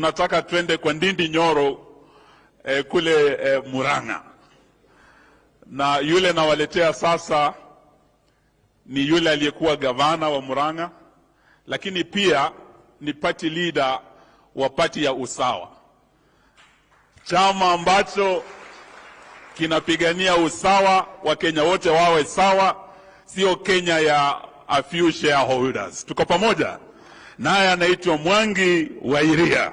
Tunataka twende kwa Ndindi Nyoro kule Murang'a. Na yule nawaletea sasa ni yule aliyekuwa gavana wa Murang'a, lakini pia ni party leader wa party ya Usawa, chama ambacho kinapigania usawa wa Kenya wote wawe sawa, sio Kenya ya a few shareholders. Tuko pamoja? Naye anaitwa Mwangi wa Iria.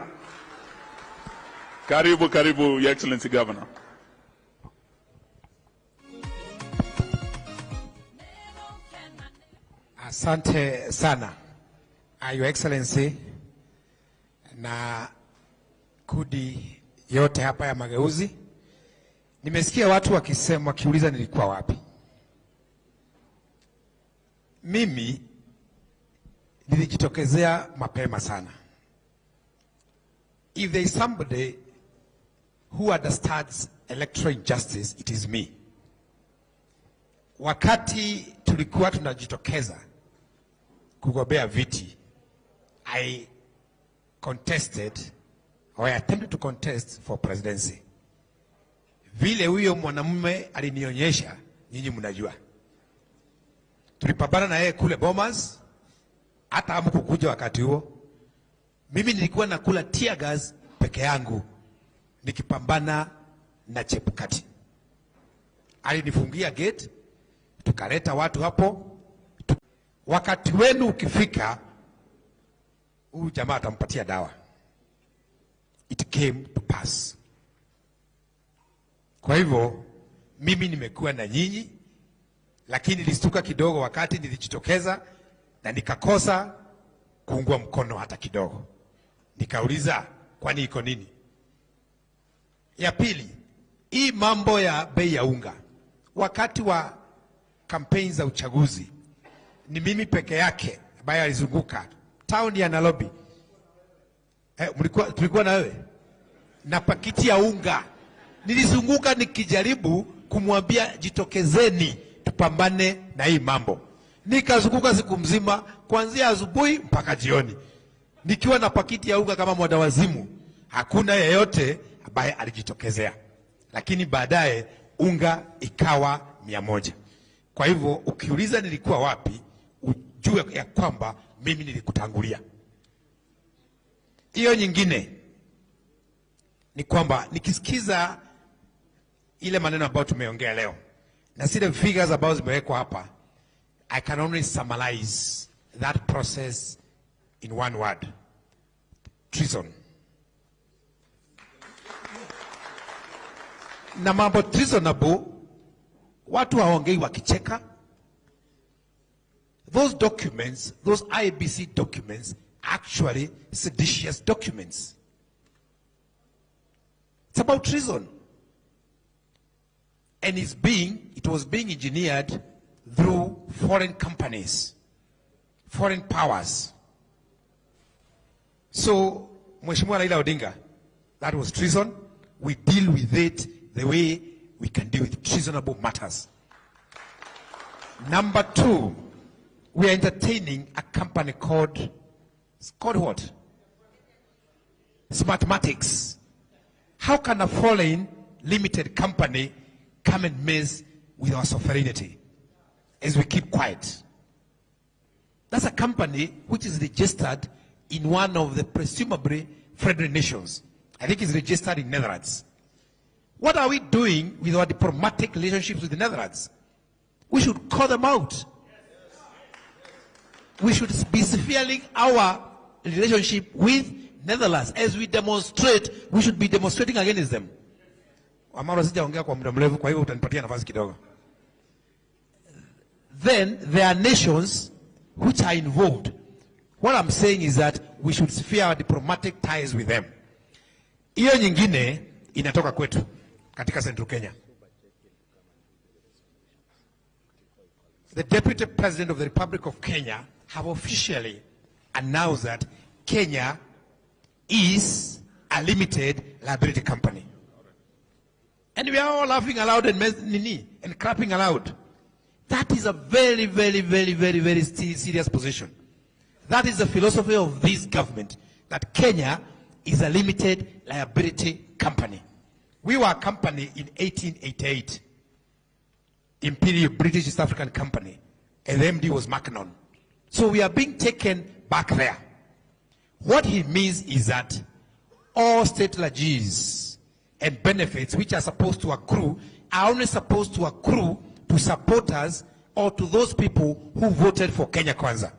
Karibu, karibu, Your Excellency Governor. Asante sana, Your Excellency, na kudi yote hapa ya mageuzi. Nimesikia watu wakiuliza nilikuwa wapi. Mimi nilijitokezea mapema sana. If there is somebody who understands electoral injustice, it is me. Wakati tulikuwa tunajitokeza kugombea viti, I contested or I attempted to contest for presidency. Vile huyo mwanamume alinionyesha, nyinyi mnajua. Tulipambana na yeye kule Bomas, hata hamkukuja wakati huo. Mimi nilikuwa nakula tear gas peke yangu nikipambana na Chebukati. Alinifungia gate, tukaleta watu hapo. Wakati wenu ukifika, huyu jamaa atampatia dawa. It came to pass. Kwa hivyo mimi nimekuwa na nyinyi, lakini nilistuka kidogo wakati nilijitokeza na nikakosa kuungwa mkono hata kidogo. Nikauliza, kwani iko nini? Ya pili, hii mambo ya bei ya unga. Wakati wa kampeni za uchaguzi, ni mimi peke yake ambaye alizunguka town ya Nairobi. Tulikuwa na wewe na pakiti ya unga. Nilizunguka nikijaribu kumwambia jitokezeni tupambane na hii mambo. Nikazunguka siku mzima kuanzia asubuhi mpaka jioni nikiwa na pakiti ya unga kama mwadawazimu. Hakuna yeyote ambaye alijitokezea, lakini baadaye unga ikawa 100. Kwa hivyo ukiuliza nilikuwa wapi, ujue ya kwamba mimi nilikutangulia. Hiyo nyingine ni kwamba nikisikiza ile maneno ambayo tumeongea leo na zile figures ambazo zimewekwa hapa, I can only summarize that process in one word: treason. Na mambo treasonable, watu hawaongei wakicheka. Those documents, those IBC documents, actually seditious documents. It's about treason. And it was being engineered through foreign companies, foreign powers. So, Mheshimiwa Raila Odinga, that was treason. We deal with it the way we can deal with treasonable matters. Number 2, we are entertaining a company called what? Smartmatics. How can a foreign limited company come and mess with our sovereignty as we keep quiet? That's a company which is registered in one of the presumably friendly nations. I think it's registered in Netherlands. What are we doing with our diplomatic relationships with the Netherlands? We should call them out. We should be severely our relationship with Netherlands. As we demonstrate, we should be demonstrating against them. Then there are nations which are involved. What I'm saying is that we should sever our diplomatic ties with them. Hiyo nyingine inatoka kwetu katika Central Kenya. The Deputy President of the Republic of Kenya have officially announced that Kenya is a limited liability company. And we are all laughing aloud and clapping aloud. That is a very, very, very, very, very serious position. That is the philosophy of this government, that Kenya is a limited liability company. We were a company in 1888, Imperial British East African Company, and the MD was Mackinnon. So we are being taken back there. What he means is that all state legacies and benefits which are supposed to accrue are only supposed to accrue to supporters or to those people who voted for Kenya Kwanza.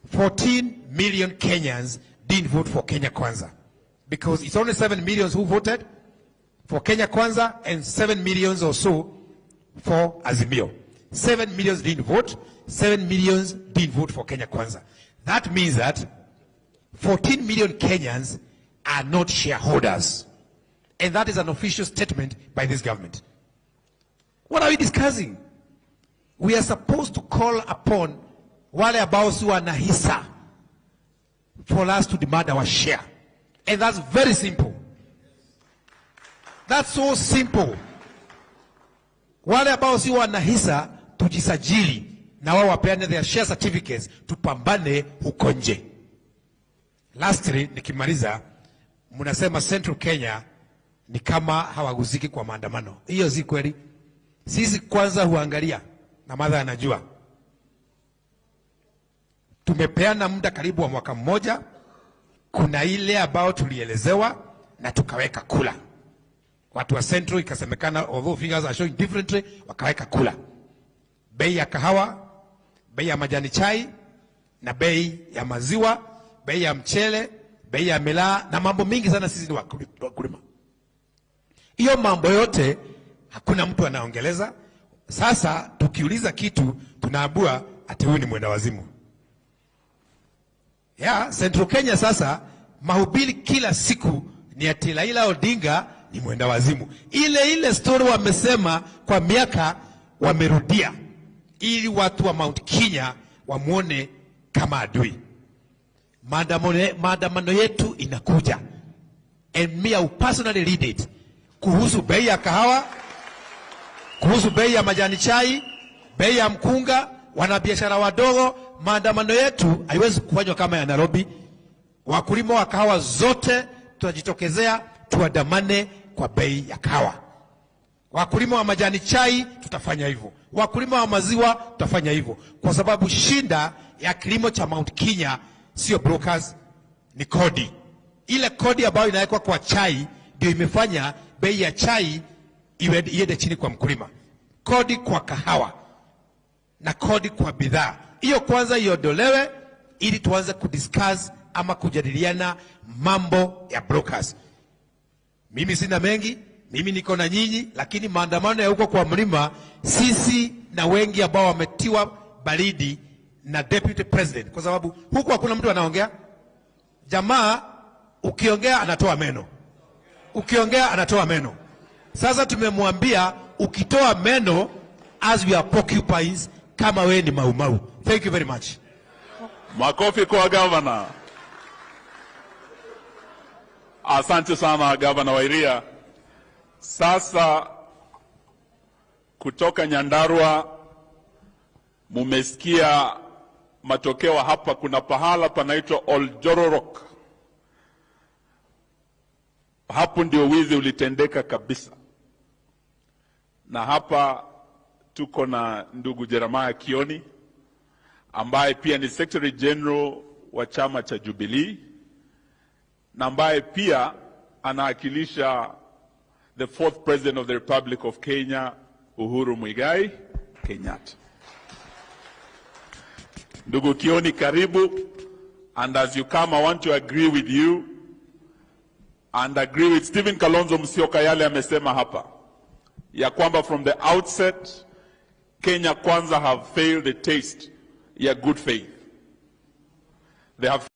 14 million Kenyans didn't vote for Kenya Kwanza because it's only 7 million who voted for Kenya Kwanza and 7 million or so for Azimio. 7 million didn't vote, 7 million didn't vote for Kenya Kwanza. That means that 14 million Kenyans are not shareholders. And that is an official statement by this government. What are we discussing? We are supposed to call upon wale ambao si wana hisa for us to demand our share. And that's very simple. That's so simple. Wale ambao si wana hisa tujisajili na wao wapeane their share certificates, tupambane huko nje. Lastly, nikimaliza, mnasema Central Kenya ni kama hawaguziki kwa maandamano. Hiyo si kweli. Sisi kwanza huangalia, na madha anajua. Tumepeana muda karibu wa mwaka mmoja. Kuna ile ambao tulielezewa na tukaweka kula. Watu wa Central ikasemekana, although figures are showing differently, wakaweka kula. Bei ya kahawa, bei ya majani chai, na bei ya maziwa, bei ya mchele, bei ya milaa, na mambo mingi sana. Sisi ni wakulima. Hiyo mambo yote hakuna mtu anaongeleza. Sasa tukiuliza kitu tunaambua ati huyu ni mwenda wazimu. Central Kenya sasa mahubiri kila siku ni ati Raila Odinga ni mwenda wazimu. Ile story wamesema kwa miaka wamerudia ili watu wa Mount Kenya wamuone kama adui. Maandamano yetu inakuja. And me I personally lead it. Kuhusu bei ya kahawa, kuhusu bei ya majani chai, bei ya mkunga, wanabiashara wadogo. Maandamano yetu haiwezi kufanywa kama ya Nairobi. Wakulima wa kahawa zote tutajitokezea tuandamane kwa bei ya kahawa. Wakulima wa majani chai tutafanya hivyo. Wakulima wa maziwa tutafanya hivyo. Kwa sababu shinda ya kilimo cha Mount Kenya sio brokers, ni kodi. Ile kodi ambayo inawekwa kwa chai ndio imefanya bei ya chai iende chini kwa mkulima. Kodi kwa kahawa na kodi kwa bidhaa, hiyo kwanza iondolewe ili tuanze kudiscuss ama kujadiliana mambo ya brokers. Mimi sina mengi, mimi niko na nyinyi, lakini maandamano ya huko kwa mlima, sisi na wengi ambao wametiwa baridi na deputy president, kwa sababu huko hakuna mtu anaongea. Jamaa ukiongea anatoa meno, ukiongea anatoa meno. Sasa tumemwambia ukitoa meno, as we are porcupines, kama we ni maumau. Thank you very much. Makofi kwa governor. Asante sana Governor Wairia. Sasa kutoka Nyandarua mumesikia matokeo hapa. Kuna pahala panaitwa Oljororok. Hapo ndio wizi ulitendeka kabisa. Na hapa tuko na ndugu Jeremiah Kioni ambaye pia ni Secretary General wa chama cha Jubilee na ambaye pia anawakilisha the fourth President of the Republic of Kenya, Uhuru Muigai Kenyatta. Ndugu Kioni, karibu. And as you come, I want to agree with you and agree with Stephen Kalonzo Musyoka yale amesema hapa ya kwamba from the outset Kenya Kwanza have failed the taste ya good faith. They have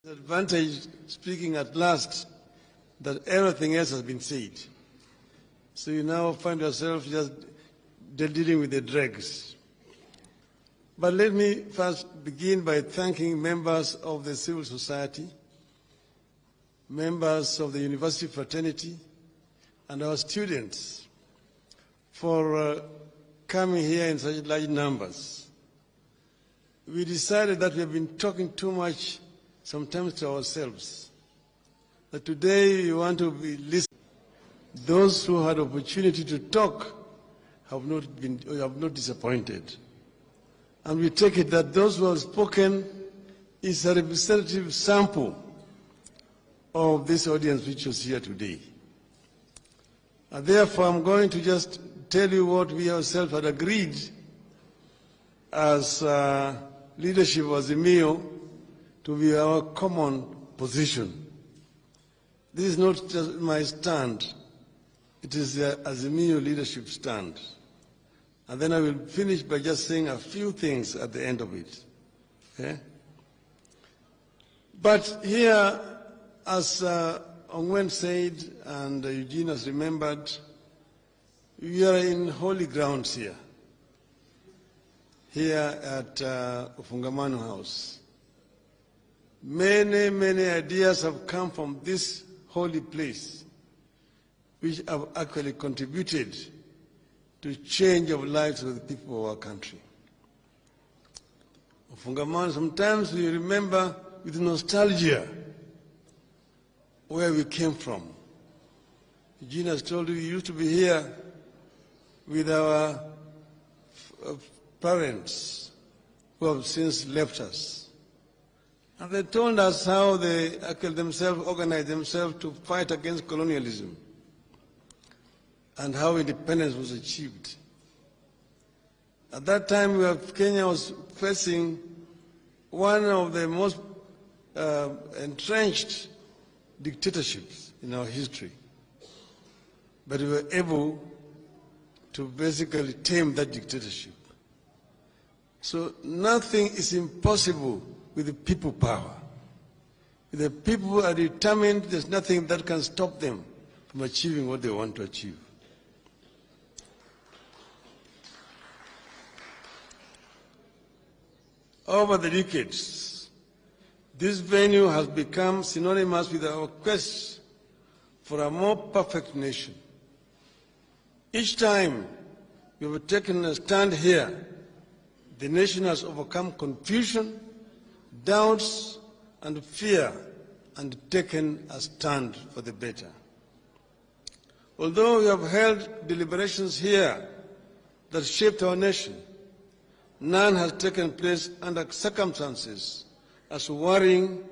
Advantage, speaking at last, that everything else has been said. So you now find yourself just dealing with the dregs. But let me first begin by thanking members of the civil society, members of the university fraternity, and our students for coming here in such large numbers. We decided that we have been talking too much sometimes to ourselves, that today we want to be listening. Those who had opportunity to talk have not disappointed. And we take it that those who have spoken is a representative sample of this audience which was here today. And therefore, I'm going to just tell you what we ourselves had agreed as leadership of Azimio to be our common position. This is not just my stand, it is the Azimio leadership stand. And then I will finish by just saying a few things at the end of it. Okay? But here, as Ongwen said, and Eugene has remembered, we are in holy grounds here at Maandamano House. Many, many ideas have come from this holy place, which have actually contributed to change of lives of the people of our country. Maandamano, sometimes we remember with nostalgia where we came from. Eugene has told you we used to be here with our parents who have since left us. And they told us how they themselves organized themselves to fight against colonialism and how independence was achieved. At that time, Kenya was facing one of the most entrenched dictatorships in our history. But we were able to basically tame that dictatorship. So nothing is impossible with the people power. If the people are determined, there's nothing that can stop them from achieving what they want to achieve. Over the decades, this venue has become synonymous with our quest for a more perfect nation. Each time we have taken a stand here, the nation has overcome confusion, doubts, and fear, and taken a stand for the better. Although we have held deliberations here that shaped our nation, none has taken place under circumstances as worrying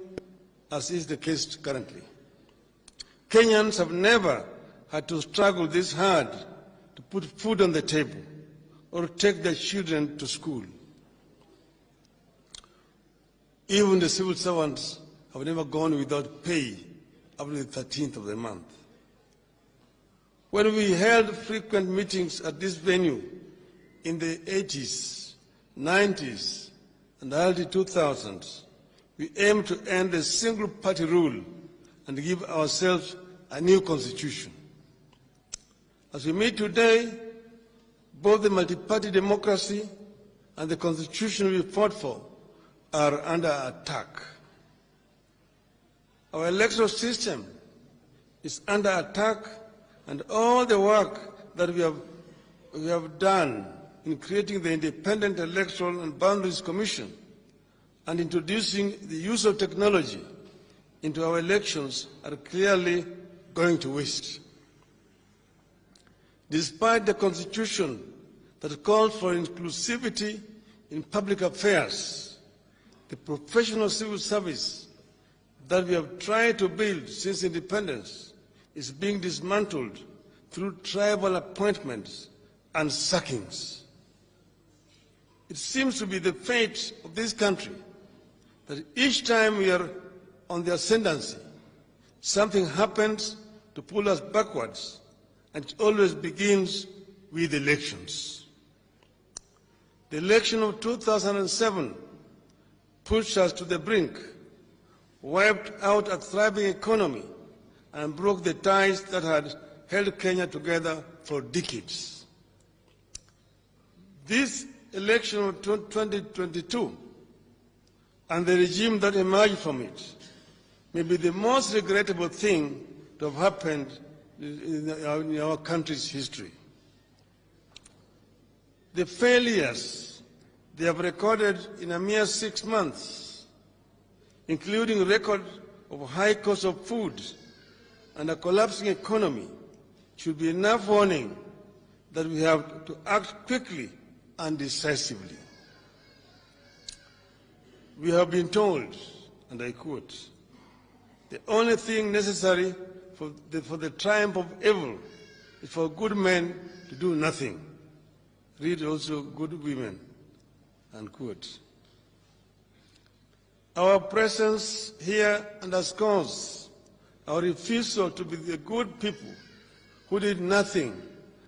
as is the case currently. Kenyans have never had to struggle this hard to put food on the table or take their children to school. Even the civil servants have never gone without pay up to the 13th of the month. When we held frequent meetings at this venue in the 80s, 90s, and early 2000s, we aimed to end the single-party rule and give ourselves a new constitution. As we meet today, both the multi-party democracy and the constitution we fought for are under attack. Our electoral system is under attack, and all the work that we have done in creating the Independent Electoral and Boundaries Commission and introducing the use of technology into our elections are clearly going to waste. Despite the Constitution that calls for inclusivity in public affairs, the professional civil service that we have tried to build since independence is being dismantled through tribal appointments and sackings. It seems to be the fate of this country that each time we are on the ascendancy, something happens to pull us backwards, and it always begins with elections. The election of 2007 pushed us to the brink wiped out a thriving economy and broke the ties that had held Kenya together for decades. This election of 2022 and the regime that emerged from it may be the most regrettable thing to have happened in our country's history. The failures they have recorded in a mere 6 months, including a record of high cost of food and a collapsing economy, should be enough warning that we have to act quickly and decisively. We have been told, and I quote, "The only thing necessary for the triumph of evil is for good men to do nothing. Read also good women," unquote. Our presence here underscores our refusal to be the good people who did nothing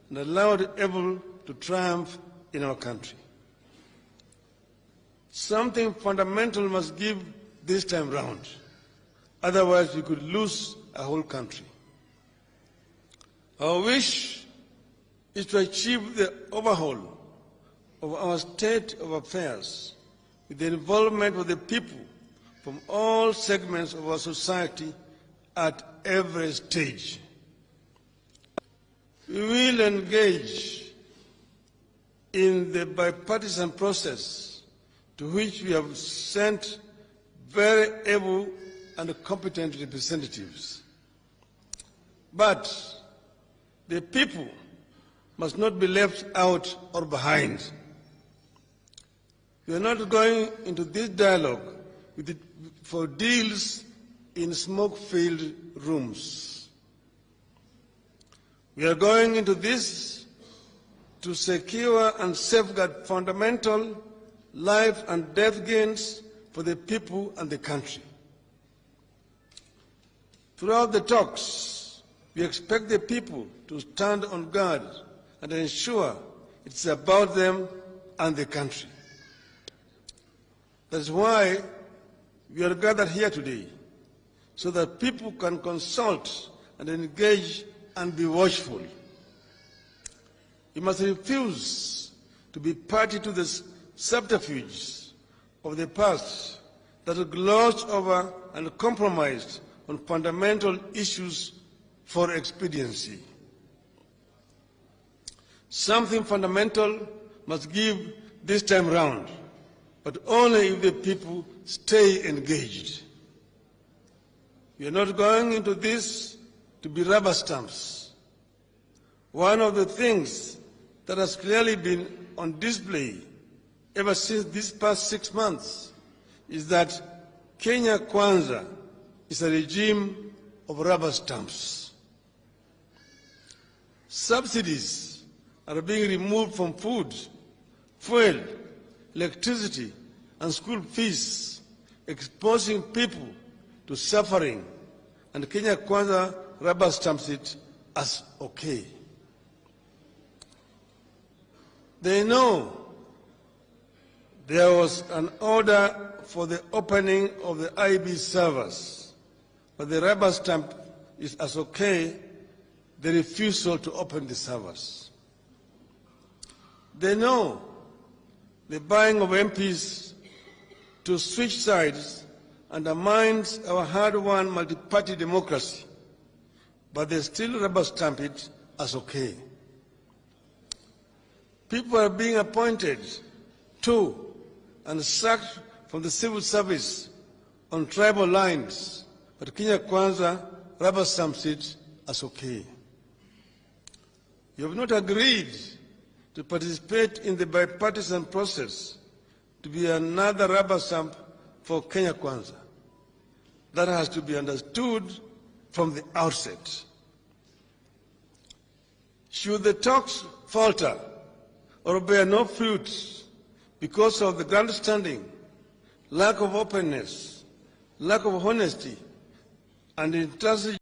and allowed evil to triumph in our country. Something fundamental must give this time round. Otherwise, we could lose a whole country. Our wish is to achieve the overhaul of our state of affairs with the involvement of the people from all segments of our society at every stage. We will engage in the bipartisan process to which we have sent very able and competent representatives. But the people must not be left out or behind. We are not going into this dialogue for deals in smoke-filled rooms. We are going into this to secure and safeguard fundamental life and death gains for the people and the country. Throughout the talks, we expect the people to stand on guard and ensure it's about them and the country. That's why we are gathered here today, so that people can consult and engage and be watchful. We must refuse to be party to the subterfuge of the past that have glossed over and compromised on fundamental issues for expediency. Something fundamental must give this time round, but only if the people stay engaged. We are not going into this to be rubber stamps. One of the things that has clearly been on display ever since these past 6 months is that Kenya Kwanza is a regime of rubber stamps. Subsidies are being removed from food, fuel, electricity, and school fees, exposing people to suffering, and Kenya Kwanza rubber stamps it as okay. They know there was an order for the opening of the IB servers, but the rubber stamp is as okay the refusal to open the servers. They know the buying of MPs to switch sides undermines our hard-won multi-party democracy, but they still rubber stamp it as okay. People are being appointed to and sacked from the civil service on tribal lines, but Kenya Kwanza rubber stamps it as okay. You have not agreed to participate in the bipartisan process to be another rubber stamp for Kenya Kwanza. That has to be understood from the outset. Should the talks falter or bear no fruit because of the grandstanding, lack of openness, lack of honesty, and intransigence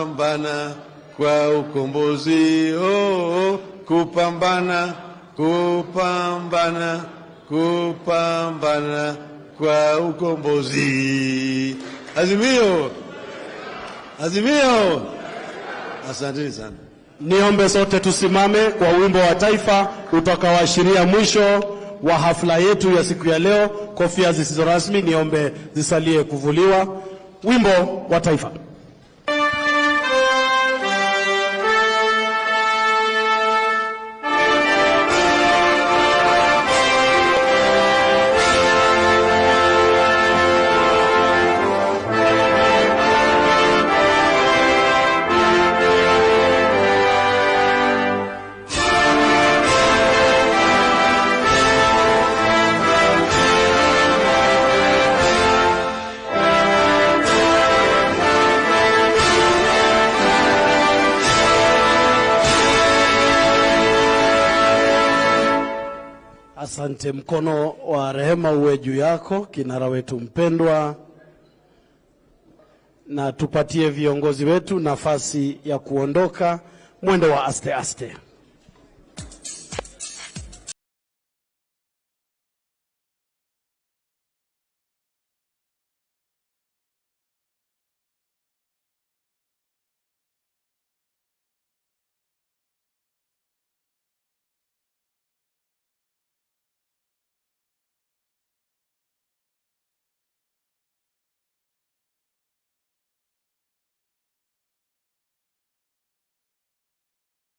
Kupambana kwa ukombozi, kupambana, kupambana, kupambana kwa ukombozi. Azimio! Azimio! Asanteni sana. Niombe sote tusimame kwa wimbo wa taifa utakaoashiria mwisho wa hafla yetu ya siku ya leo. Kofia zisizo rasmi niombe zisalie kuvuliwa. Wimbo wa taifa. Asante. Mkono wa rehema uwe juu yako, kinara wetu mpendwa, na tupatie viongozi wetu nafasi ya kuondoka mwendo wa aste aste.